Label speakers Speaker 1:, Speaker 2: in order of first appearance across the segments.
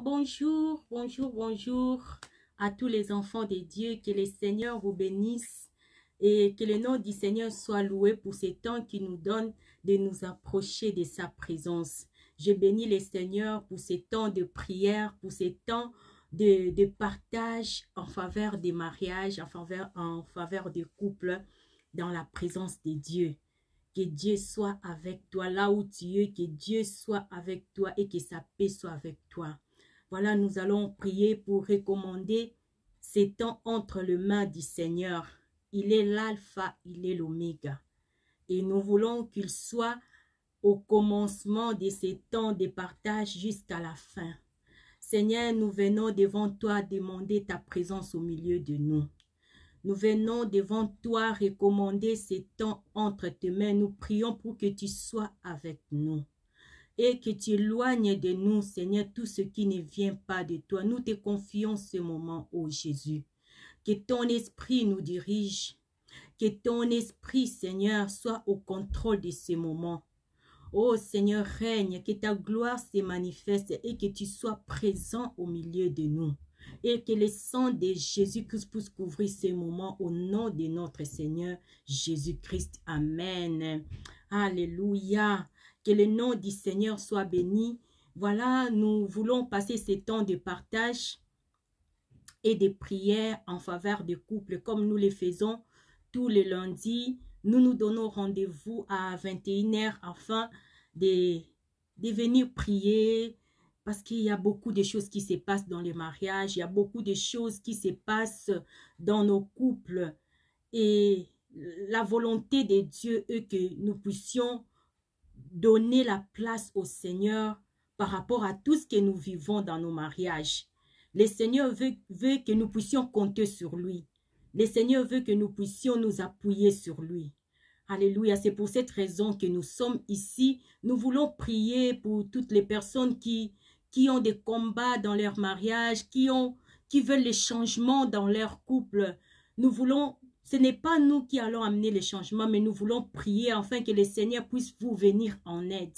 Speaker 1: Bonjour, bonjour, bonjour à tous les enfants de Dieu. Que le Seigneur vous bénisse et que le nom du Seigneur soit loué pour ces temps qu'il nous donne de nous approcher de sa présence. Je bénis le Seigneur pour ces temps de prière, pour ces temps de partage en faveur des mariages, en faveur des couples dans la présence de Dieu. Que Dieu soit avec toi là où tu es, que Dieu soit avec toi et que sa paix soit avec toi. Voilà, nous allons prier pour recommander ces temps entre les mains du Seigneur. Il est l'alpha, il est l'oméga. Et nous voulons qu'il soit au commencement de ces temps de partage jusqu'à la fin. Seigneur, nous venons devant toi demander ta présence au milieu de nous. Nous venons devant toi recommander ces temps entre tes mains. Nous prions pour que tu sois avec nous et que tu éloignes de nous, Seigneur, tout ce qui ne vient pas de toi. Nous te confions ce moment, ô Jésus. Que ton esprit nous dirige, que ton esprit, Seigneur, soit au contrôle de ce moment. Ô Seigneur, règne, que ta gloire se manifeste et que tu sois présent au milieu de nous. Et que le sang de Jésus-Christ puisse couvrir ces moments au nom de notre Seigneur Jésus-Christ. Amen. Alléluia. Que le nom du Seigneur soit béni. Voilà, nous voulons passer ces temps de partage et de prière en faveur des couples comme nous les faisons tous les lundis. Nous nous donnons rendez-vous à 21 h afin de venir prier parce qu'il y a beaucoup de choses qui se passent dans les mariages, il y a beaucoup de choses qui se passent dans nos couples et la volonté de Dieu est que nous puissions donner la place au Seigneur par rapport à tout ce que nous vivons dans nos mariages. Le Seigneur veut que nous puissions compter sur lui. Le Seigneur veut que nous puissions nous appuyer sur lui. Alléluia, c'est pour cette raison que nous sommes ici. Nous voulons prier pour toutes les personnes qui ont des combats dans leur mariage, qui veulent les changements dans leur couple. Nous voulons, ce n'est pas nous qui allons amener les changements, mais nous voulons prier afin que le Seigneur puisse vous venir en aide.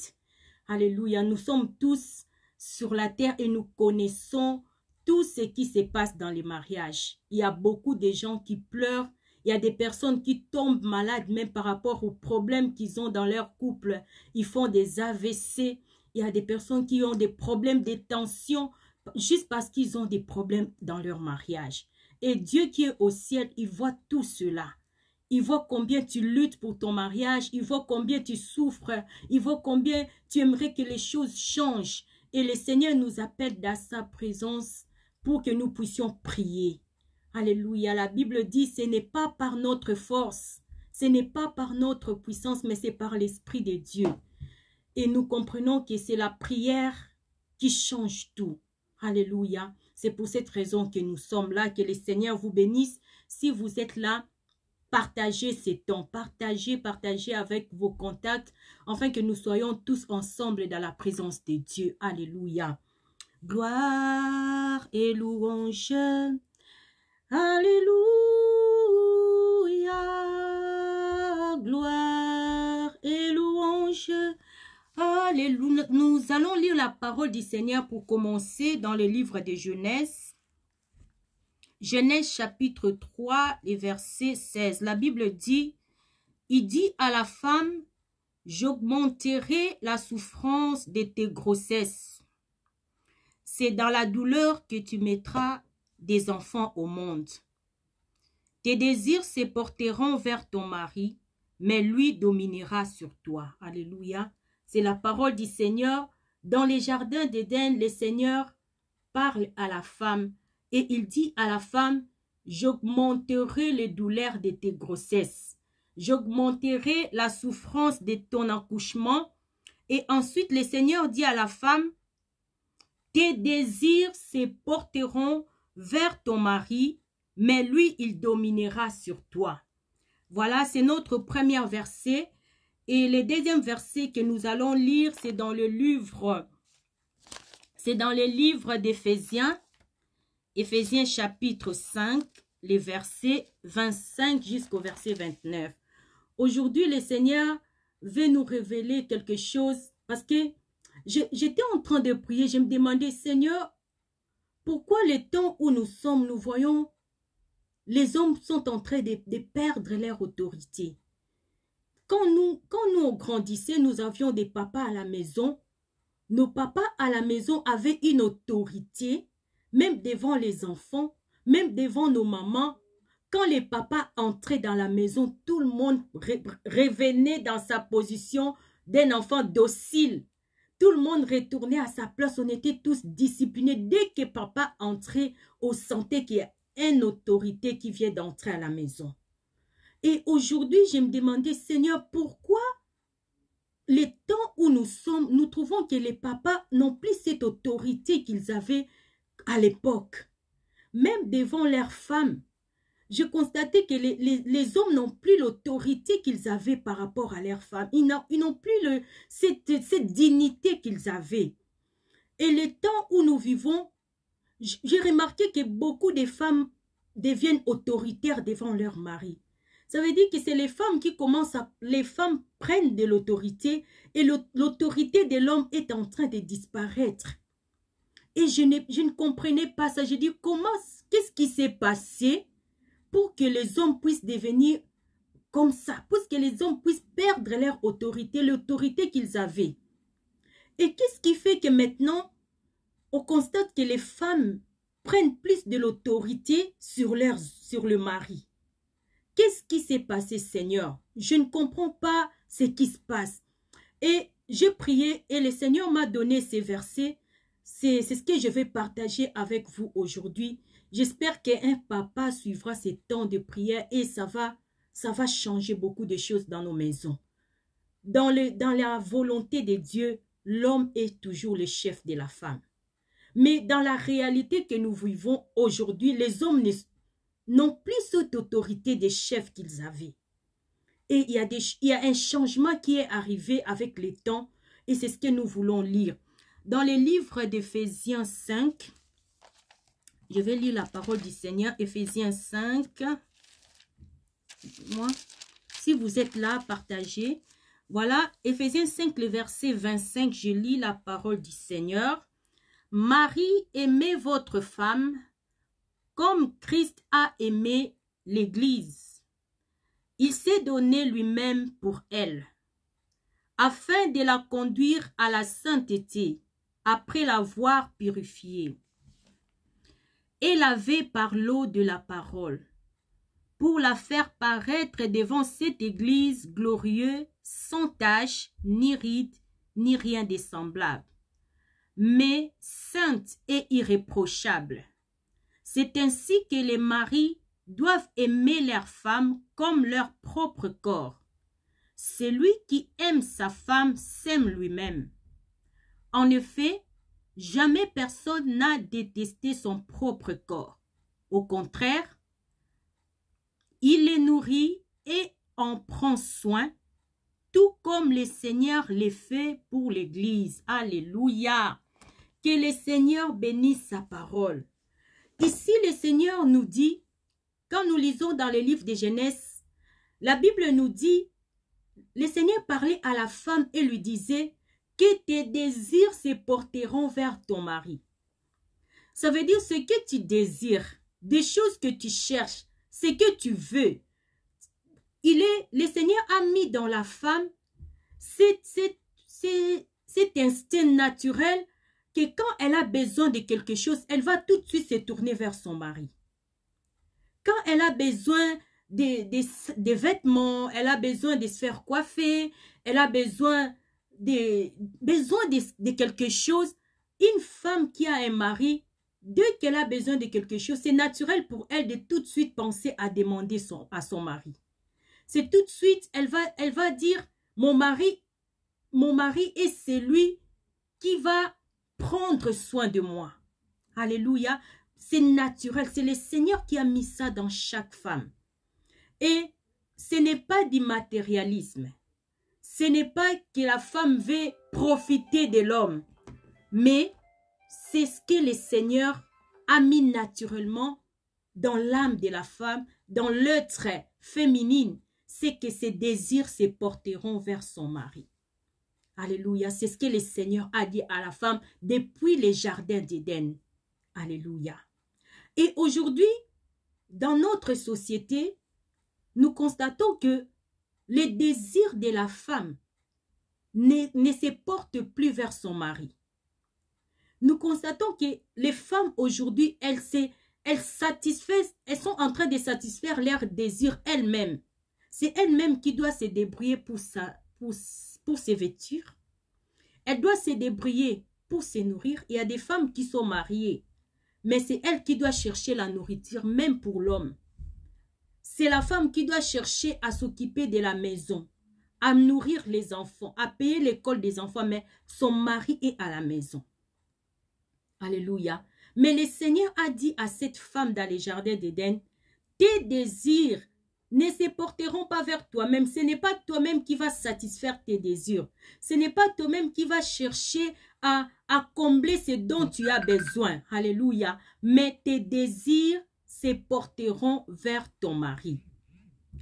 Speaker 1: Alléluia, nous sommes tous sur la terre et nous connaissons tout ce qui se passe dans les mariages. Il y a beaucoup de gens qui pleurent. Il y a des personnes qui tombent malades même par rapport aux problèmes qu'ils ont dans leur couple. Ils font des AVC. Il y a des personnes qui ont des problèmes de tension juste parce qu'ils ont des problèmes dans leur mariage. Et Dieu qui est au ciel, il voit tout cela. Il voit combien tu luttes pour ton mariage. Il voit combien tu souffres. Il voit combien tu aimerais que les choses changent. Et le Seigneur nous appelle dans sa présence pour que nous puissions prier. Alléluia, la Bible dit, ce n'est pas par notre force, ce n'est pas par notre puissance, mais c'est par l'Esprit de Dieu. Et nous comprenons que c'est la prière qui change tout. Alléluia, c'est pour cette raison que nous sommes là, que le Seigneur vous bénisse. Si vous êtes là, partagez ces temps, partagez avec vos contacts, afin que nous soyons tous ensemble dans la présence de Dieu. Alléluia. Gloire et louange. Alléluia, gloire et louange. Alléluia. Nous allons lire la parole du Seigneur pour commencer dans le livre de Genèse. Genèse chapitre 3, et verset 16. La Bible dit, il dit à la femme, j'augmenterai la souffrance de tes grossesses. C'est dans la douleur que tu mettras des enfants au monde. Tes désirs se porteront vers ton mari, mais lui dominera sur toi. Alléluia. C'est la parole du Seigneur. Dans les jardins d'Éden, le Seigneur parle à la femme et il dit à la femme, j'augmenterai les douleurs de tes grossesses. J'augmenterai la souffrance de ton accouchement. Et ensuite, le Seigneur dit à la femme, tes désirs se porteront vers ton mari, mais lui, il dominera sur toi. Voilà, c'est notre premier verset. Et le deuxième verset que nous allons lire, c'est dans le livre d'Éphésiens. Éphésiens chapitre 5, les versets 25 jusqu'au verset 29. Aujourd'hui, le Seigneur veut nous révéler quelque chose parce que j'étais en train de prier, je me demandais, Seigneur, Pourquoi les temps où nous sommes, nous voyons, les hommes sont en train de perdre leur autorité. Quand nous on grandissait, nous avions des papas à la maison. Nos papas à la maison avaient une autorité, même devant les enfants, même devant nos mamans. Quand les papas entraient dans la maison, tout le monde revenait dans sa position d'un enfant docile. Tout le monde retournait à sa place. On était tous disciplinés. Dès que papa entrait, on sentait qu'il y a une autorité qui vient d'entrer à la maison. Et aujourd'hui, je me demandais, Seigneur, pourquoi les temps où nous sommes, nous trouvons que les papas n'ont plus cette autorité qu'ils avaient à l'époque. Même devant leurs femmes, je constatais que les hommes n'ont plus l'autorité qu'ils avaient par rapport à leurs femmes. Ils n'ont plus cette dignité qu'ils avaient. Et les temps où nous vivons, j'ai remarqué que beaucoup de femmes deviennent autoritaires devant leur mari. Ça veut dire que c'est les femmes qui commencent à... Les femmes prennent de l'autorité et l'autorité de l'homme est en train de disparaître. Et je ne comprenais pas ça. Je dis, qu'est-ce qui s'est passé pour que les hommes puissent devenir comme ça, pour que les hommes puissent perdre leur autorité, l'autorité qu'ils avaient. Et qu'est-ce qui fait que maintenant, on constate que les femmes prennent plus de l'autorité sur le mari? Qu'est-ce qui s'est passé, Seigneur? Je ne comprends pas ce qui se passe. Et j'ai prié et le Seigneur m'a donné ces versets. C'est ce que je vais partager avec vous aujourd'hui. J'espère qu'un papa suivra ces temps de prière et ça va changer beaucoup de choses dans nos maisons. Dans la volonté de Dieu, l'homme est toujours le chef de la femme. Mais dans la réalité que nous vivons aujourd'hui, les hommes n'ont plus cette autorité des chefs qu'ils avaient. Et il y a un changement qui est arrivé avec les temps et c'est ce que nous voulons lire. Dans le livre d'Éphésiens 5, je vais lire la parole du Seigneur, Éphésiens 5. Si vous êtes là, partagez. Voilà, Éphésiens 5, le verset 25, je lis la parole du Seigneur. Marie, aimez votre femme comme Christ a aimé l'Église. Il s'est donné lui-même pour elle, afin de la conduire à la sainteté, après l'avoir purifiée, et lavée par l'eau de la parole, pour la faire paraître devant cette Église glorieuse, sans tache, ni ride, ni rien de semblable, mais sainte et irréprochable. C'est ainsi que les maris doivent aimer leurs femmes comme leur propre corps. Celui qui aime sa femme s'aime lui-même. En effet, jamais personne n'a détesté son propre corps. Au contraire, il les nourrit et en prend soin, tout comme le Seigneur les fait pour l'Église. Alléluia! Que le Seigneur bénisse sa parole. Ici, le Seigneur nous dit, quand nous lisons dans le livre de Genèse, la Bible nous dit, le Seigneur parlait à la femme et lui disait que tes désirs se porteront vers ton mari. Ça veut dire ce que tu désires, des choses que tu cherches, ce que tu veux. Le Seigneur a mis dans la femme cet instinct naturel que quand elle a besoin de quelque chose, elle va tout de suite se tourner vers son mari. Quand elle a besoin des vêtements, elle a besoin de se faire coiffer, elle a besoin de quelque chose, une femme qui a un mari, dès qu'elle a besoin de quelque chose, c'est naturel pour elle de tout de suite penser à demander à son mari. C'est tout de suite, elle va dire, mon mari est celui qui va prendre soin de moi. Alléluia. C'est naturel. C'est le Seigneur qui a mis ça dans chaque femme. Et ce n'est pas du matérialisme. Ce n'est pas que la femme veut profiter de l'homme. Mais c'est ce que le Seigneur a mis naturellement dans l'âme de la femme, dans l'être féminine. C'est que ses désirs se porteront vers son mari. Alléluia, c'est ce que le Seigneur a dit à la femme depuis les jardins d'Éden. Alléluia. Et aujourd'hui, dans notre société, nous constatons que les désirs de la femme ne se portent plus vers son mari. Nous constatons que les femmes aujourd'hui, elles sont en train de satisfaire leurs désirs elles-mêmes. C'est elles-mêmes qui doivent se débrouiller pour se vêtir. Elles doivent se débrouiller pour se nourrir. Il y a des femmes qui sont mariées, mais c'est elles qui doivent chercher la nourriture, même pour l'homme. C'est la femme qui doit chercher à s'occuper de la maison, à nourrir les enfants, à payer l'école des enfants, mais son mari est à la maison. Alléluia. Mais le Seigneur a dit à cette femme dans les jardins d'Éden, tes désirs ne se porteront pas vers toi-même. Ce n'est pas toi-même qui vas satisfaire tes désirs. Ce n'est pas toi-même qui vas chercher à combler ce dont tu as besoin. Alléluia. Mais tes désirs se porteront vers ton mari.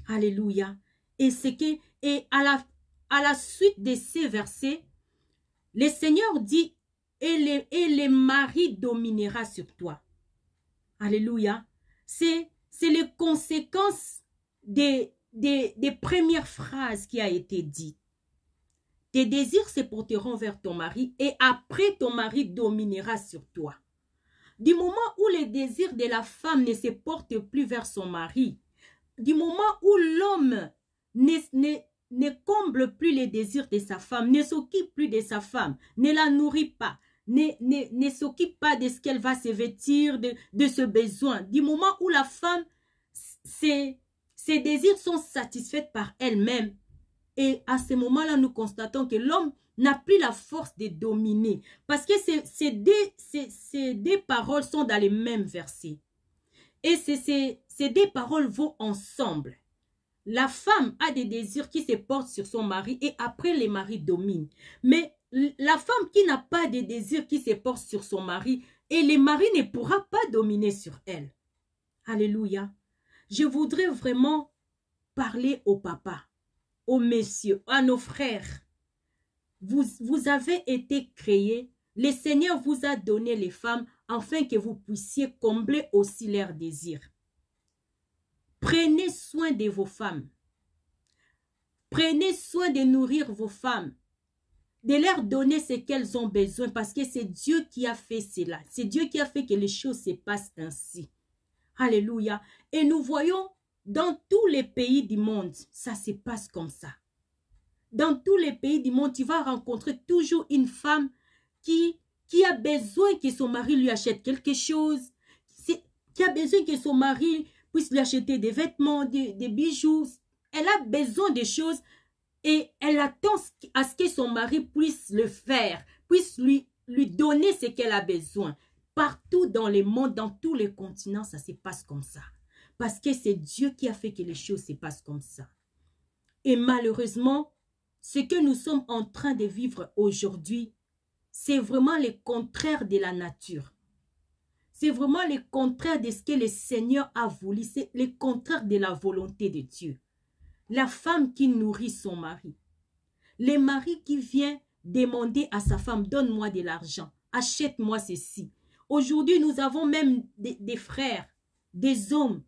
Speaker 1: Alléluia. Et à la suite de ces versets, le Seigneur dit, et le mari dominera sur toi. Alléluia. C'est les conséquences des premières phrases qui a été dites. Tes désirs se porteront vers ton mari et après ton mari dominera sur toi. Du moment où les désirs de la femme ne se portent plus vers son mari, du moment où l'homme ne comble plus les désirs de sa femme, ne s'occupe plus de sa femme, ne la nourrit pas, ne s'occupe pas de ce qu'elle va se vêtir, de ce besoin. Du moment où la femme, ses désirs sont satisfaits par elle-même. Et à ce moment-là, nous constatons que l'homme n'a plus la force de dominer. Parce que ces deux paroles sont dans les mêmes versets. Et ces deux paroles vont ensemble. La femme a des désirs qui se portent sur son mari et après les maris dominent. Mais la femme qui n'a pas de désirs qui se portent sur son mari et le mari ne pourra pas dominer sur elle. Alléluia. Je voudrais vraiment parler au papa, aux messieurs, à nos frères. Vous avez été créés. Le Seigneur vous a donné les femmes afin que vous puissiez combler aussi leurs désirs. Prenez soin de vos femmes. Prenez soin de nourrir vos femmes. De leur donner ce qu'elles ont besoin parce que c'est Dieu qui a fait cela. C'est Dieu qui a fait que les choses se passent ainsi. Alléluia. Et nous voyons dans tous les pays du monde, ça se passe comme ça. Dans tous les pays du monde, tu vas rencontrer toujours une femme qui a besoin que son mari lui achète quelque chose, qui a besoin que son mari puisse lui acheter des vêtements, des bijoux. Elle a besoin de choses et elle attend à ce que son mari puisse le faire, puisse lui donner ce qu'elle a besoin. Partout dans le monde, dans tous les continents, ça se passe comme ça. Parce que c'est Dieu qui a fait que les choses se passent comme ça. Et malheureusement, ce que nous sommes en train de vivre aujourd'hui, c'est vraiment le contraire de la nature. C'est vraiment le contraire de ce que le Seigneur a voulu. C'est le contraire de la volonté de Dieu. La femme qui nourrit son mari. Le mari qui vient demander à sa femme, donne-moi de l'argent, achète-moi ceci. Aujourd'hui, nous avons même des frères, des hommes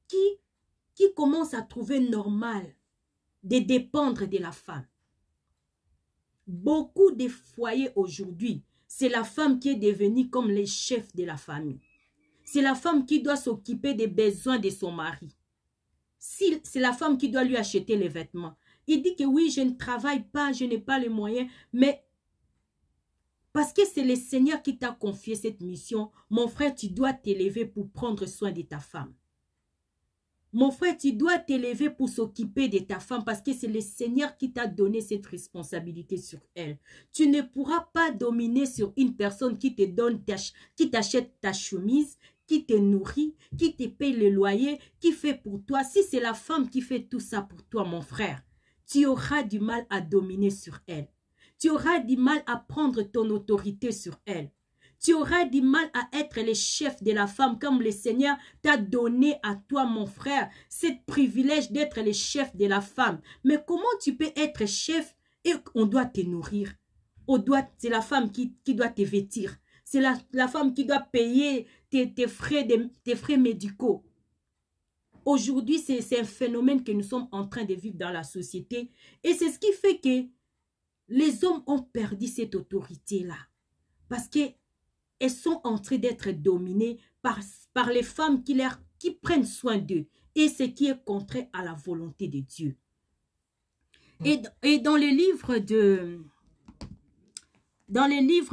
Speaker 1: qui commencent à trouver normal de dépendre de la femme. Beaucoup de foyers aujourd'hui, c'est la femme qui est devenue comme les chefs de la famille. C'est la femme qui doit s'occuper des besoins de son mari. C'est la femme qui doit lui acheter les vêtements. Il dit que oui, je ne travaille pas, je n'ai pas les moyens, mais parce que c'est le Seigneur qui t'a confié cette mission, mon frère, tu dois t'élever pour prendre soin de ta femme. Mon frère, tu dois t'élever pour s'occuper de ta femme parce que c'est le Seigneur qui t'a donné cette responsabilité sur elle. Tu ne pourras pas dominer sur une personne qui te donne, qui t'achète ta chemise, qui te nourrit, qui te paye le loyer, qui fait pour toi. Si c'est la femme qui fait tout ça pour toi, mon frère, tu auras du mal à dominer sur elle. Tu auras du mal à prendre ton autorité sur elle. Tu auras du mal à être le chef de la femme comme le Seigneur t'a donné à toi, mon frère, ce privilège d'être le chef de la femme. Mais comment tu peux être chef et on doit te nourrir? C'est la femme qui doit te vêtir. C'est la femme qui doit payer tes frais médicaux. Aujourd'hui, c'est un phénomène que nous sommes en train de vivre dans la société. Et c'est ce qui fait que les hommes ont perdu cette autorité-là. Parce qu'elles sont en train d'être dominées par les femmes qui prennent soin d'eux. Et ce qui est contraire à la volonté de Dieu. Et dans les livres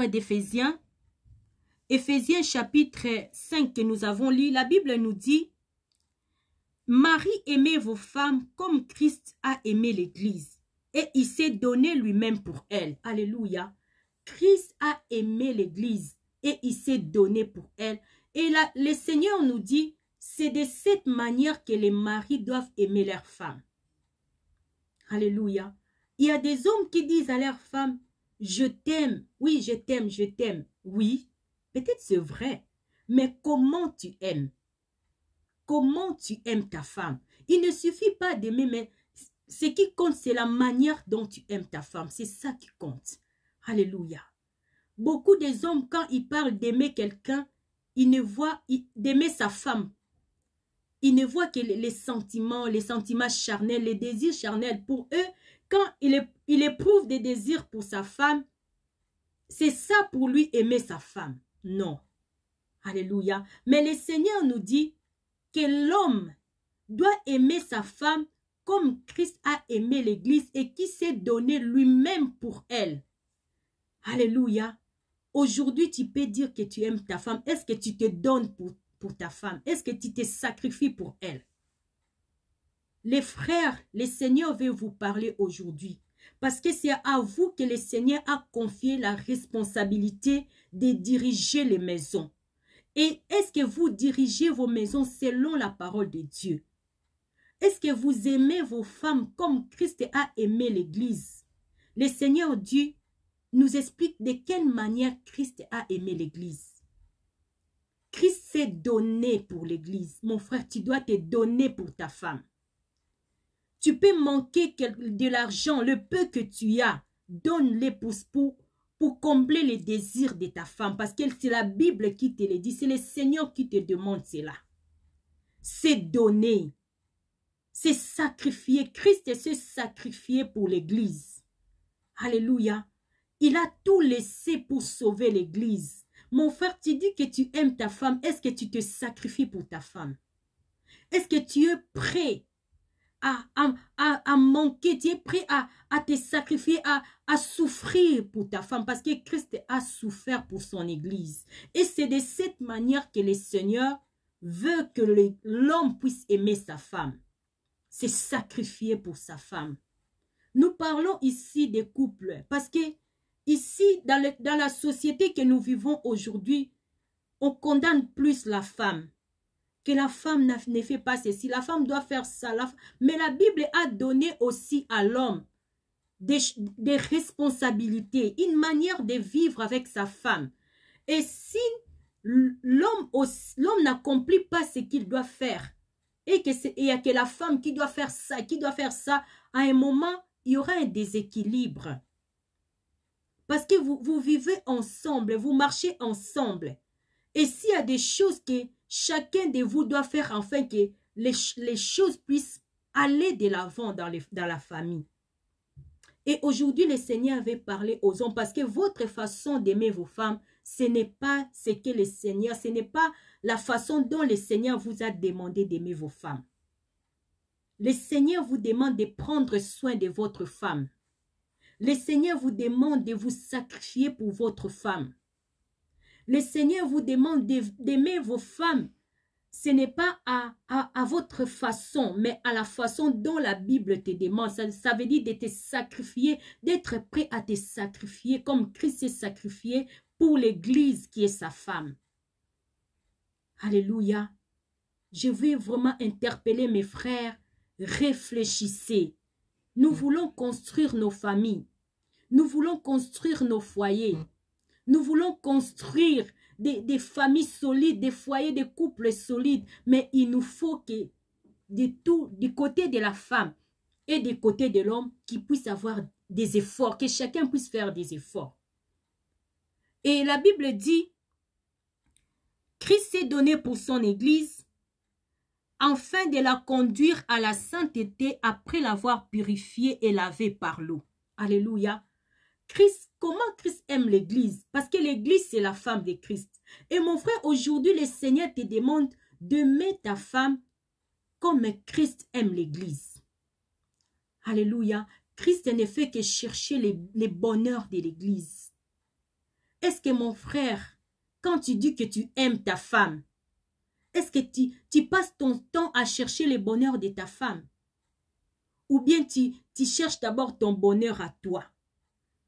Speaker 1: d'Éphésiens, Éphésiens chapitre 5 que nous avons lu, la Bible nous dit: Marie, aimez vos femmes comme Christ a aimé l'Église et il s'est donné lui-même pour elle. Alléluia. Christ a aimé l'Église et il s'est donné pour elle. Et là, le Seigneur nous dit, c'est de cette manière que les maris doivent aimer leurs femmes. Alléluia. Il y a des hommes qui disent à leurs femmes, je t'aime, oui, je t'aime, je t'aime. Oui, peut-être c'est vrai, mais comment tu aimes? Comment tu aimes ta femme? Il ne suffit pas d'aimer, mais ce qui compte, c'est la manière dont tu aimes ta femme. C'est ça qui compte. Alléluia. Beaucoup des hommes, quand ils parlent d'aimer quelqu'un, ils ne voient, d'aimer sa femme, ils ne voient que les sentiments charnels, les désirs charnels. Pour eux, quand il éprouve des désirs pour sa femme, c'est ça pour lui aimer sa femme. Non. Alléluia. Mais le Seigneur nous dit que l'homme doit aimer sa femme comme Christ a aimé l'Église et qui s'est donné lui-même pour elle. Alléluia. Aujourd'hui, tu peux dire que tu aimes ta femme. Est-ce que tu te donnes pour ta femme? Est-ce que tu te sacrifies pour elle? Les frères, le Seigneur veut vous parler aujourd'hui. Parce que c'est à vous que le Seigneur a confié la responsabilité de diriger les maisons. Et est-ce que vous dirigez vos maisons selon la parole de Dieu? Est-ce que vous aimez vos femmes comme Christ a aimé l'Église? Le Seigneur Dieu nous explique de quelle manière Christ a aimé l'Église. Christ s'est donné pour l'Église. Mon frère, tu dois te donner pour ta femme. Tu peux manquer de l'argent, le peu que tu as, donne-le pour combler les désirs de ta femme. Parce que c'est la Bible qui te le dit. C'est le Seigneur qui te demande cela. C'est donner. C'est sacrifier. Christ s'est sacrifié pour l'Église. Alléluia. Il a tout laissé pour sauver l'Église. Mon frère, tu dis que tu aimes ta femme. Est-ce que tu te sacrifies pour ta femme? Est-ce que tu es prêt à manquer? Tu es prêt à te sacrifier, à souffrir pour ta femme? Parce que Christ a souffert pour son Église. Et c'est de cette manière que le Seigneur veut que l'homme puisse aimer sa femme. C'est sacrifier pour sa femme. Nous parlons ici des couples parce que ici, dans la société que nous vivons aujourd'hui, on condamne plus la femme. Que la femme ne fait pas ceci, la femme doit faire ça. Mais la Bible a donné aussi à l'homme des responsabilités, une manière de vivre avec sa femme. Et si l'homme n'accomplit pas ce qu'il doit faire, et il y a que la femme qui doit faire ça, à un moment, il y aura un déséquilibre. Parce que vous vivez ensemble, vous marchez ensemble. Et s'il y a des choses que chacun de vous doit faire afin que les choses puissent aller de l'avant dans la famille. Et aujourd'hui, le Seigneur avait parlé aux hommes parce que votre façon d'aimer vos femmes, ce n'est pas ce que le Seigneur, ce n'est pas la façon dont le Seigneur vous a demandé d'aimer vos femmes. Le Seigneur vous demande de prendre soin de votre femme. Le Seigneur vous demande de vous sacrifier pour votre femme. Le Seigneur vous demande d'aimer vos femmes. Ce n'est pas à votre façon, mais à la façon dont la Bible te demande. Ça veut dire de te sacrifier, d'être prêt à te sacrifier comme Christ s'est sacrifié pour l'Église qui est sa femme. Alléluia. Je veux vraiment interpeller mes frères. Réfléchissez. Nous voulons construire nos familles. Nous voulons construire nos foyers. Nous voulons construire des familles solides, des foyers, des couples solides. Mais il nous faut que du côté de la femme et du côté de l'homme, qu'il puisse avoir des efforts, que chacun puisse faire des efforts. Et la Bible dit, Christ s'est donné pour son Église afin de la conduire à la sainteté après l'avoir purifiée et lavée par l'eau. Alléluia. Christ, comment Christ aime l'Église? Parce que l'Église, c'est la femme de Christ. Et mon frère, aujourd'hui, le Seigneur te demande d'aimer ta femme comme Christ aime l'Église. Alléluia. Christ ne fait que chercher les bonheurs de l'Église. Est-ce que mon frère, quand tu dis que tu aimes ta femme, est-ce que tu passes ton temps à chercher le bonheur de ta femme? Ou bien tu cherches d'abord ton bonheur à toi?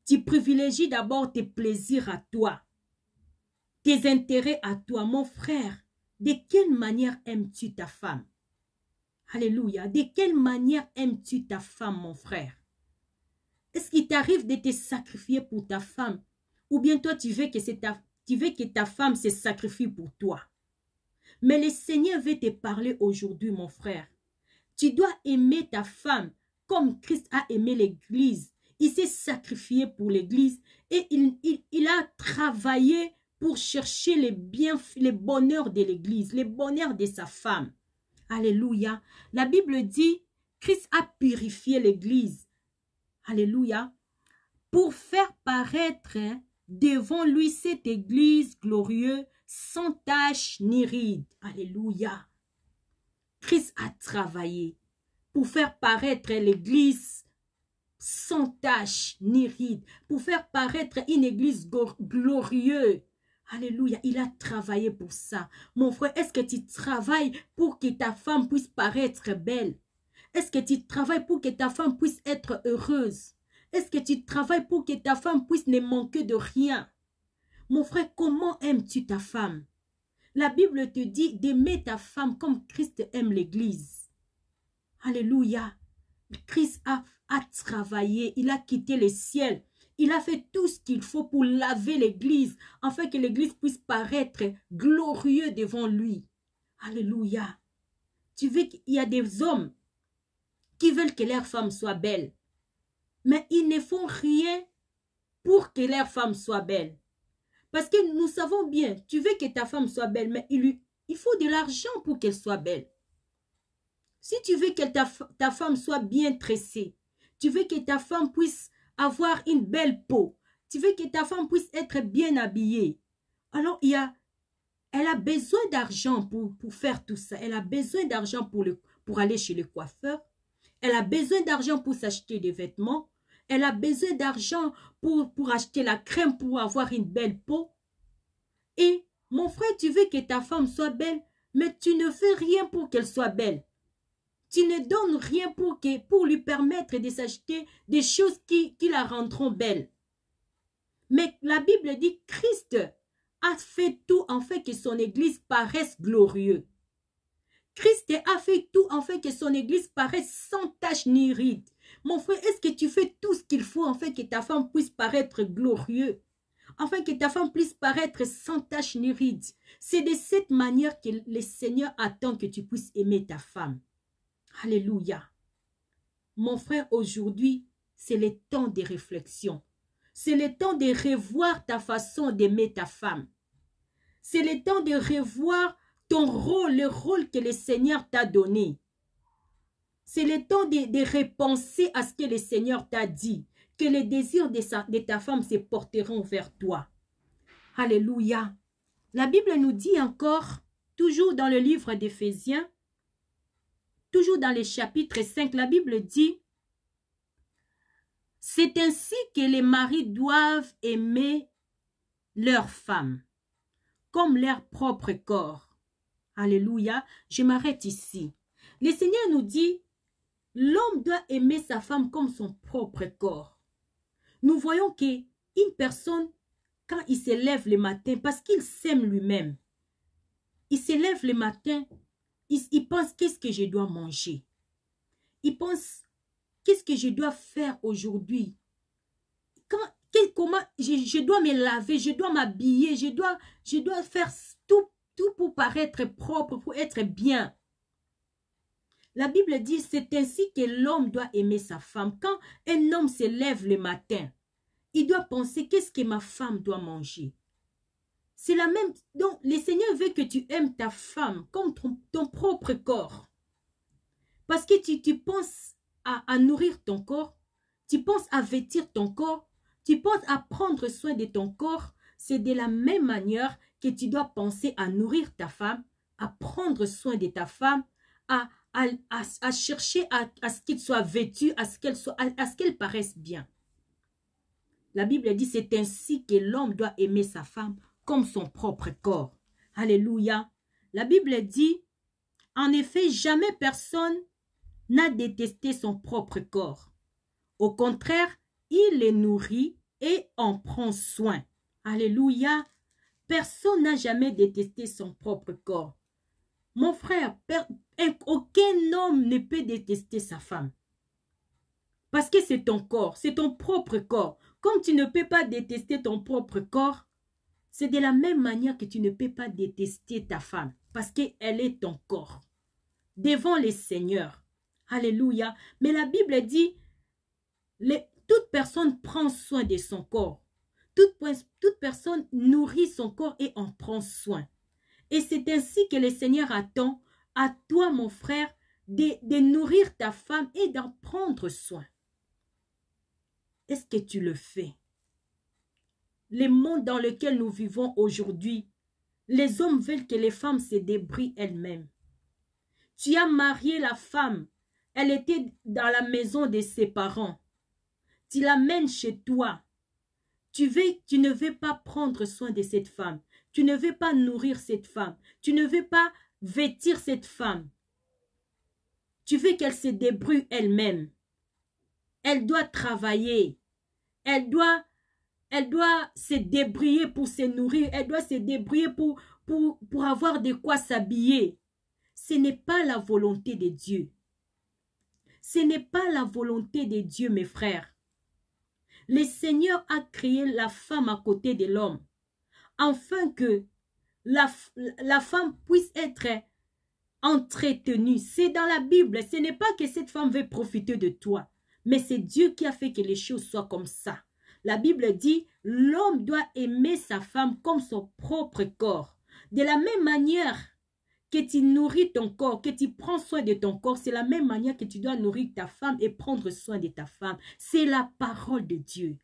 Speaker 1: Tu privilégies d'abord tes plaisirs à toi, tes intérêts à toi. Mon frère, de quelle manière aimes-tu ta femme? Alléluia. De quelle manière aimes-tu ta femme, mon frère? Est-ce qu'il t'arrive de te sacrifier pour ta femme? Ou bien toi, tu veux que ta femme se sacrifie pour toi? Mais le Seigneur veut te parler aujourd'hui, mon frère. Tu dois aimer ta femme comme Christ a aimé l'Église. Il s'est sacrifié pour l'Église et il a travaillé pour chercher les bonheurs de l'Église, les bonheurs de sa femme. Alléluia. La Bible dit, Christ a purifié l'Église. Alléluia. Pour faire paraître devant lui cette Église glorieuse, sans tache ni ride. Alléluia. Christ a travaillé pour faire paraître l'Église sans tache ni ride, pour faire paraître une Église glorieuse. Alléluia, il a travaillé pour ça. Mon frère, est-ce que tu travailles pour que ta femme puisse paraître belle? Est-ce que tu travailles pour que ta femme puisse être heureuse? Est-ce que tu travailles pour que ta femme puisse ne manquer de rien? Mon frère, comment aimes-tu ta femme? La Bible te dit d'aimer ta femme comme Christ aime l'Église. Alléluia. Christ a travaillé, il a quitté le ciel. Il a fait tout ce qu'il faut pour laver l'Église, afin que l'Église puisse paraître glorieux devant lui. Alléluia. Tu veux qu'il y a des hommes qui veulent que leur femme soit belle, mais ils ne font rien pour que leur femme soit belle. Parce que nous savons bien, tu veux que ta femme soit belle, mais il faut de l'argent pour qu'elle soit belle. Si tu veux que ta femme soit bien tressée, tu veux que ta femme puisse avoir une belle peau, tu veux que ta femme puisse être bien habillée, alors elle a besoin d'argent pour faire tout ça. Elle a besoin d'argent pour aller chez le coiffeur. Elle a besoin d'argent pour s'acheter des vêtements. Elle a besoin d'argent pour acheter la crème pour avoir une belle peau. Et mon frère, tu veux que ta femme soit belle, mais tu ne fais rien pour qu'elle soit belle. Tu ne donnes rien pour lui permettre de s'acheter des choses qui la rendront belle. Mais la Bible dit Christ a fait tout en fait que son Église paraisse glorieuse. Christ a fait tout en fait que son Église paraisse sans tache ni ride. Mon frère, est-ce que tu fais tout ce qu'il faut en fait que ta femme puisse paraître glorieuse? Afin que ta femme puisse paraître sans tache ni ride. C'est de cette manière que le Seigneur attend que tu puisses aimer ta femme. Alléluia. Mon frère, aujourd'hui, c'est le temps de réflexion. C'est le temps de revoir ta façon d'aimer ta femme. C'est le temps de revoir ton rôle, le rôle que le Seigneur t'a donné. C'est le temps de repenser à ce que le Seigneur t'a dit. Que les désirs de ta femme se porteront vers toi. Alléluia. La Bible nous dit encore, toujours dans le livre d'Éphésiens, toujours dans le chapitre 5, la Bible dit, c'est ainsi que les maris doivent aimer leurs femmes, comme leur propre corps. Alléluia. Je m'arrête ici. Le Seigneur nous dit, l'homme doit aimer sa femme comme son propre corps. Nous voyons qu'une personne, quand il se lève le matin, parce qu'il s'aime lui-même, il se lève le matin, il pense, qu'est-ce que je dois manger? Il pense, qu'est-ce que je dois faire aujourd'hui? Comment je dois me laver, je dois m'habiller, je dois faire tout pour paraître propre, pour être bien. La Bible dit, c'est ainsi que l'homme doit aimer sa femme. Quand un homme se lève le matin, il doit penser, qu'est-ce que ma femme doit manger? C'est la même. Donc, le Seigneur veut que tu aimes ta femme comme ton propre corps. Parce que tu penses à nourrir ton corps, tu penses à vêtir ton corps, tu penses à prendre soin de ton corps. C'est de la même manière que tu dois penser à nourrir ta femme, à prendre soin de ta femme, à chercher à ce qu'il soit vêtu, à ce qu'elle paraisse bien. La Bible dit, c'est ainsi que l'homme doit aimer sa femme comme son propre corps. Alléluia. La Bible dit, en effet, jamais personne n'a détesté son propre corps. Au contraire, il les nourrit et en prend soin. Alléluia. Personne n'a jamais détesté son propre corps. Mon frère, aucun homme ne peut détester sa femme. Parce que c'est ton corps, c'est ton propre corps. Comme tu ne peux pas détester ton propre corps, c'est de la même manière que tu ne peux pas détester ta femme. Parce qu'elle est ton corps. Devant les seigneurs. Alléluia. Mais la Bible dit, toute personne prend soin de son corps. Toute personne nourrit son corps et en prend soin. Et c'est ainsi que le Seigneur attend à toi, mon frère, de nourrir ta femme et d'en prendre soin. Est-ce que tu le fais? Le monde dans lequel nous vivons aujourd'hui, les hommes veulent que les femmes se débrouillent elles-mêmes. Tu as marié la femme, elle était dans la maison de ses parents. Tu l'amènes chez toi. Tu ne veux pas prendre soin de cette femme. Tu ne veux pas nourrir cette femme. Tu ne veux pas vêtir cette femme. Tu veux qu'elle se débrouille elle-même. Elle doit travailler. Elle doit se débrouiller pour se nourrir. Elle doit se débrouiller pour avoir de quoi s'habiller. Ce n'est pas la volonté de Dieu. Ce n'est pas la volonté de Dieu, mes frères. Le Seigneur a créé la femme à côté de l'homme, afin que la femme puisse être entretenue. C'est dans la Bible. Ce n'est pas que cette femme veut profiter de toi, mais c'est Dieu qui a fait que les choses soient comme ça. La Bible dit, l'homme doit aimer sa femme comme son propre corps. De la même manière que tu nourris ton corps, que tu prends soin de ton corps, c'est la même manière que tu dois nourrir ta femme et prendre soin de ta femme. C'est la parole de Dieu.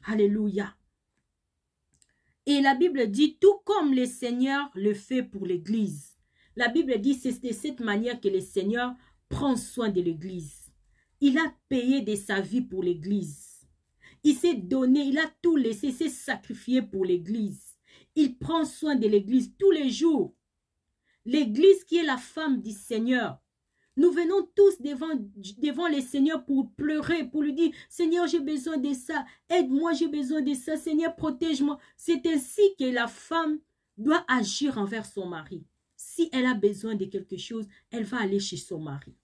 Speaker 1: Alléluia. Et la Bible dit, tout comme le Seigneur le fait pour l'Église. La Bible dit, c'est de cette manière que le Seigneur prend soin de l'Église. Il a payé de sa vie pour l'Église. Il s'est donné, il a tout laissé, s'est sacrifié pour l'Église. Il prend soin de l'Église tous les jours. L'Église qui est la femme du Seigneur. Nous venons tous devant le Seigneur pour pleurer, pour lui dire, Seigneur, j'ai besoin de ça. Aide-moi, j'ai besoin de ça. Seigneur, protège-moi. C'est ainsi que la femme doit agir envers son mari. Si elle a besoin de quelque chose, elle va aller chez son mari.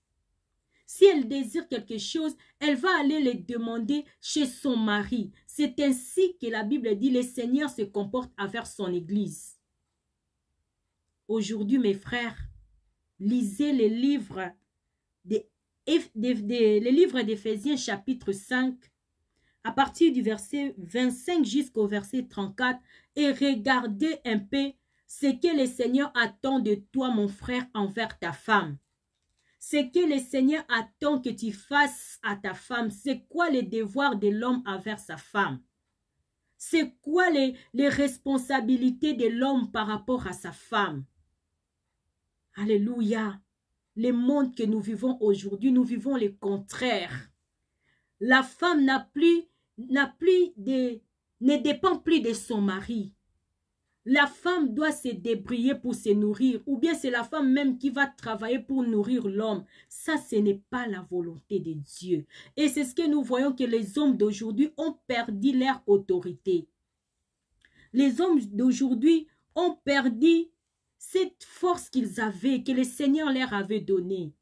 Speaker 1: Si elle désire quelque chose, elle va aller le demander chez son mari. C'est ainsi que la Bible dit, le Seigneur se comporte envers son Église. Aujourd'hui, mes frères, lisez les livres d'Éphésiens chapitre 5, à partir du verset 25 jusqu'au verset 34, et regardez un peu ce que le Seigneur attend de toi, mon frère, envers ta femme. Ce que le Seigneur attend que tu fasses à ta femme, c'est quoi les devoirs de l'homme envers sa femme? C'est quoi les responsabilités de l'homme par rapport à sa femme? Alléluia. Le monde que nous vivons aujourd'hui, nous vivons le contraire. La femme ne dépend plus de son mari. La femme doit se débrouiller pour se nourrir, ou bien c'est la femme même qui va travailler pour nourrir l'homme. Ça, ce n'est pas la volonté de Dieu. Et c'est ce que nous voyons, que les hommes d'aujourd'hui ont perdu leur autorité. Les hommes d'aujourd'hui ont perdu cette force qu'ils avaient, que le Seigneur leur avait donnée.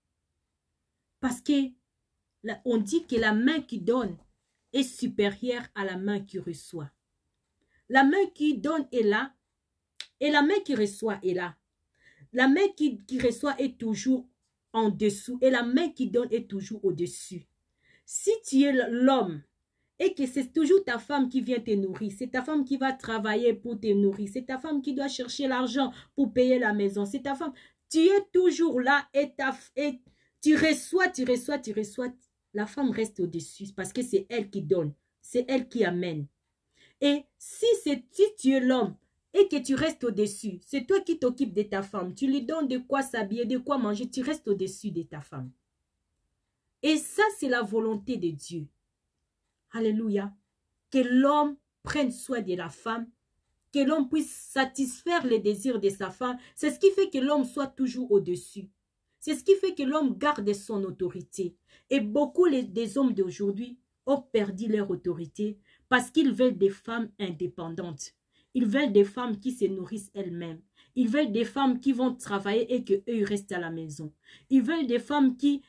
Speaker 1: Parce que on dit que la main qui donne est supérieure à la main qui reçoit. La main qui donne est là, et la main qui reçoit est là. La main qui reçoit est toujours en dessous, et la main qui donne est toujours au-dessus. Si tu es l'homme et que c'est toujours ta femme qui vient te nourrir, c'est ta femme qui va travailler pour te nourrir, c'est ta femme qui doit chercher l'argent pour payer la maison, c'est ta femme, tu es toujours là et tu reçois, la femme reste au-dessus parce que c'est elle qui donne, c'est elle qui amène. Et si tu es l'homme et que tu restes au-dessus, c'est toi qui t'occupes de ta femme, tu lui donnes de quoi s'habiller, de quoi manger, tu restes au-dessus de ta femme. Et ça, c'est la volonté de Dieu. Alléluia. Que l'homme prenne soin de la femme, que l'homme puisse satisfaire les désirs de sa femme. C'est ce qui fait que l'homme soit toujours au-dessus. C'est ce qui fait que l'homme garde son autorité. Et beaucoup des hommes d'aujourd'hui ont perdu leur autorité parce qu'ils veulent des femmes indépendantes. Ils veulent des femmes qui se nourrissent elles-mêmes. Ils veulent des femmes qui vont travailler et qu'eux restent à la maison. Ils veulent des femmes qui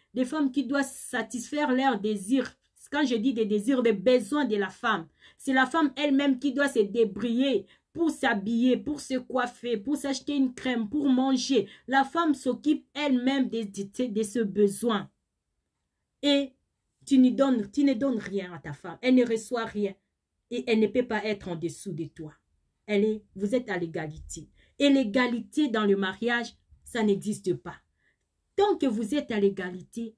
Speaker 1: doivent satisfaire leurs désirs. Quand je dis des désirs, des besoins de la femme, c'est la femme elle-même qui doit se débrouiller pour s'habiller, pour se coiffer, pour s'acheter une crème, pour manger. La femme s'occupe elle-même de ce besoin. Et tu ne donnes rien à ta femme. Elle ne reçoit rien. Et elle ne peut pas être en dessous de toi. Vous êtes à l'égalité. Et l'égalité dans le mariage, ça n'existe pas. Tant que vous êtes à l'égalité,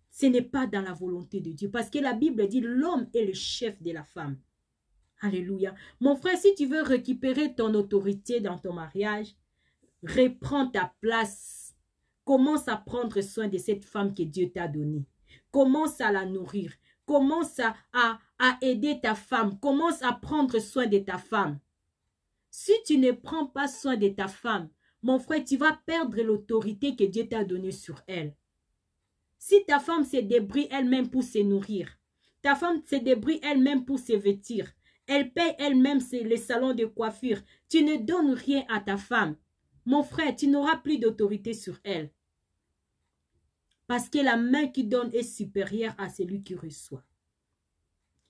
Speaker 1: ce n'est pas dans la volonté de Dieu. Parce que la Bible dit l'homme est le chef de la femme. Alléluia. Mon frère, si tu veux récupérer ton autorité dans ton mariage, reprends ta place. Commence à prendre soin de cette femme que Dieu t'a donnée. Commence à la nourrir. Commence à aider ta femme. Commence à prendre soin de ta femme. Si tu ne prends pas soin de ta femme, mon frère, tu vas perdre l'autorité que Dieu t'a donnée sur elle. Si ta femme se débrouille elle-même pour se nourrir, ta femme se débrouille elle-même pour se vêtir, elle paye elle-même les salons de coiffure, tu ne donnes rien à ta femme, mon frère, tu n'auras plus d'autorité sur elle. Parce que la main qui donne est supérieure à celui qui reçoit.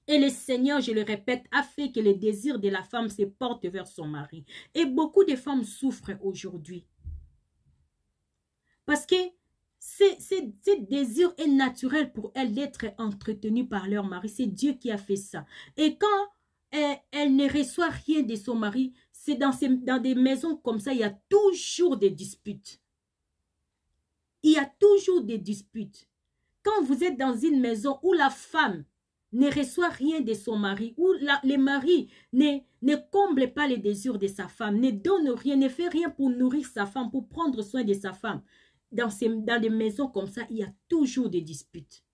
Speaker 1: Et le Seigneur, je le répète, a fait que les désirs de la femme se portent vers son mari. Et beaucoup de femmes souffrent aujourd'hui. Parce que ce désir est naturel pour elles d'être entretenues par leur mari. C'est Dieu qui a fait ça. Et quand elle ne reçoit rien de son mari, c'est dans des maisons comme ça, il y a toujours des disputes. Il y a toujours des disputes. Quand vous êtes dans une maison où la femme ne reçoit rien de son mari, où le mari ne comble pas les désirs de sa femme, ne donne rien, ne fait rien pour nourrir sa femme, pour prendre soin de sa femme, dans des maisons comme ça, il y a toujours des disputes.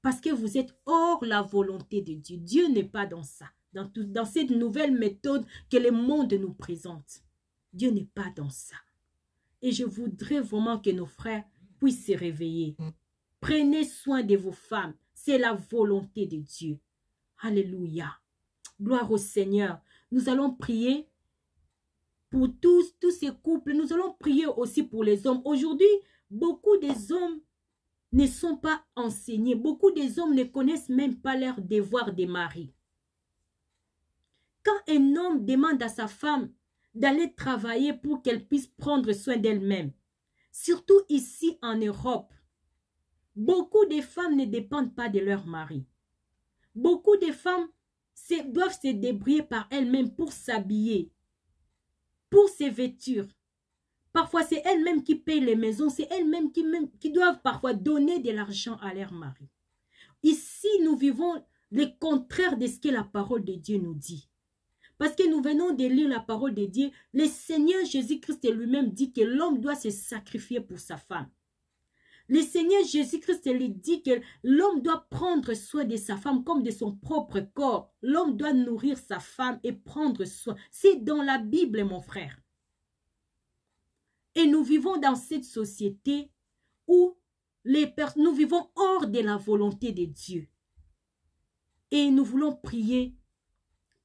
Speaker 1: Parce que vous êtes hors la volonté de Dieu. Dieu n'est pas dans ça, dans cette nouvelle méthode que le monde nous présente. Dieu n'est pas dans ça. Et je voudrais vraiment que nos frères puissent se réveiller. Prenez soin de vos femmes. C'est la volonté de Dieu. Alléluia. Gloire au Seigneur. Nous allons prier pour tous ces couples. Nous allons prier aussi pour les hommes. Aujourd'hui, beaucoup des hommes ne sont pas enseignés. Beaucoup des hommes ne connaissent même pas leurs devoirs de mari. Quand un homme demande à sa femme d'aller travailler pour qu'elle puisse prendre soin d'elle-même, surtout ici en Europe, beaucoup de femmes ne dépendent pas de leur mari. Beaucoup de femmes doivent se débrouiller par elles-mêmes pour s'habiller, pour se vêtir. Parfois, c'est elles-mêmes qui payent les maisons, c'est elles-mêmes qui doivent parfois donner de l'argent à leur mari. Ici, nous vivons le contraire de ce que la parole de Dieu nous dit. Parce que nous venons de lire la parole de Dieu, le Seigneur Jésus-Christ lui-même dit que l'homme doit se sacrifier pour sa femme. Le Seigneur Jésus-Christ lui dit que l'homme doit prendre soin de sa femme comme de son propre corps. L'homme doit nourrir sa femme et prendre soin. C'est dans la Bible, mon frère. Et nous vivons dans cette société où nous vivons hors de la volonté de Dieu. Et nous voulons prier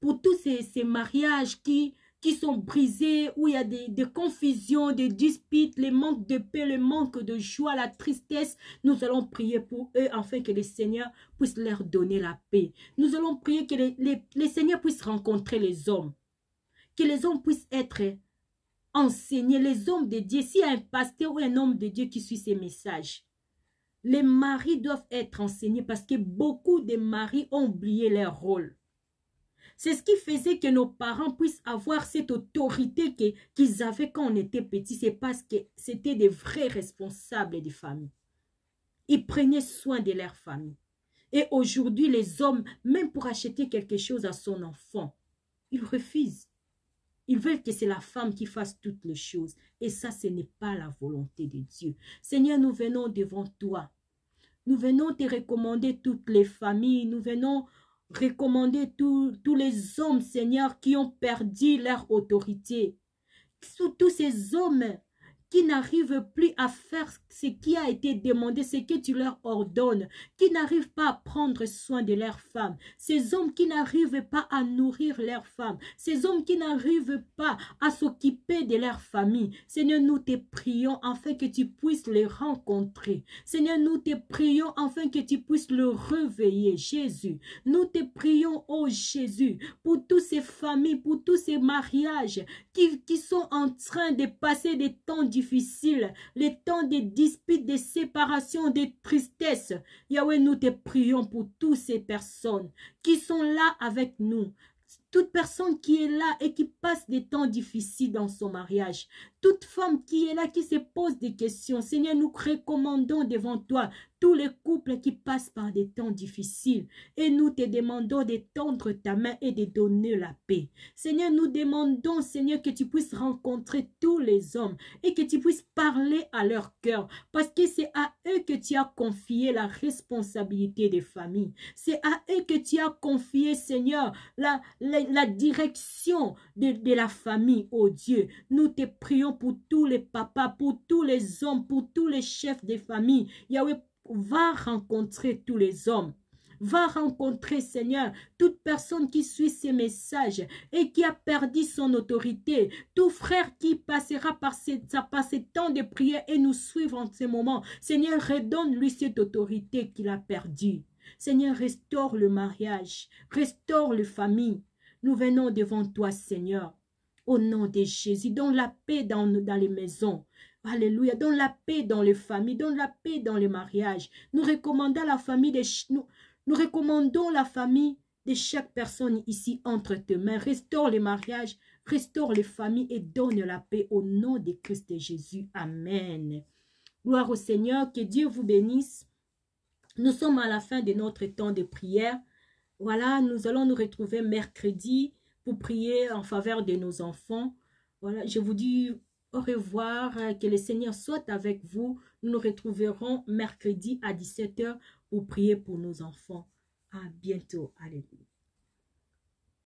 Speaker 1: pour tous ces mariages qui sont brisés, où il y a des confusions, des disputes, le manque de paix, le manque de joie, la tristesse. Nous allons prier pour eux afin que le Seigneur puisse leur donner la paix. Nous allons prier que le Seigneur puisse rencontrer les hommes. Que les hommes puissent être enseignés, les hommes de Dieu. S'il y a un pasteur ou un homme de Dieu qui suit ces messages, Les maris doivent être enseignés parce que beaucoup de maris ont oublié leur rôle. C'est ce qui faisait que nos parents puissent avoir cette autorité qu'ils avaient quand on était petits. C'est parce que c'était des vrais responsables des familles. Ils prenaient soin de leur famille. Et aujourd'hui, les hommes, même pour acheter quelque chose à son enfant, ils refusent. Ils veulent que c'est la femme qui fasse toutes les choses. Et ça, ce n'est pas la volonté de Dieu. Seigneur, nous venons devant toi. Nous venons te recommander toutes les familles. Nous venons recommander tous les hommes, Seigneur, qui ont perdu leur autorité. Tous ces hommes qui n'arrivent plus à faire ce qui a été demandé, ce que tu leur ordonnes, qui n'arrivent pas à prendre soin de leurs femmes, ces hommes qui n'arrivent pas à nourrir leurs femmes, ces hommes qui n'arrivent pas à s'occuper de leur famille. Seigneur, nous te prions afin que tu puisses les rencontrer. Seigneur, nous te prions afin que tu puisses le réveiller, Jésus. Nous te prions, oh Jésus, pour toutes ces familles, pour tous ces mariages qui sont en train de passer des temps difficiles, les temps de disputes, de séparation, de tristesse. Yahweh, nous te prions pour toutes ces personnes qui sont là avec nous. Toute personne qui est là et qui passe des temps difficiles dans son mariage. Toute femme qui est là, qui se pose des questions. Seigneur, nous recommandons devant toi tous les couples qui passent par des temps difficiles. Et nous te demandons de tendre ta main et de donner la paix. Seigneur, nous demandons, Seigneur, que tu puisses rencontrer tous les hommes et que tu puisses parler à leur cœur. Parce que c'est à eux que tu as confié la responsabilité des familles. C'est à eux que tu as confié, Seigneur, la direction de la famille, oh Dieu. Nous te prions pour tous les papas, pour tous les hommes, pour tous les chefs de famille. Yahweh, va rencontrer tous les hommes. Va rencontrer, Seigneur, toute personne qui suit ces messages et qui a perdu son autorité. Tout frère qui passera par ces temps de prière et nous suivre en ce moment. Seigneur, redonne-lui cette autorité qu'il a perdue. Seigneur, restaure le mariage, restaure les familles. Nous venons devant toi, Seigneur, au nom de Jésus. Donne la paix dans les maisons. Alléluia. Donne la paix dans les familles. Donne la paix dans les mariages. Nous recommandons la famille nous recommandons la famille de chaque personne ici entre tes mains. Restaure les mariages, restaure les familles et donne la paix au nom de Christ Jésus. Amen. Gloire au Seigneur. Que Dieu vous bénisse. Nous sommes à la fin de notre temps de prière. Voilà, nous allons nous retrouver mercredi pour prier en faveur de nos enfants. Voilà, je vous dis au revoir, que le Seigneur soit avec vous. Nous nous retrouverons mercredi à 17 h pour prier pour nos enfants. À bientôt. Alléluia.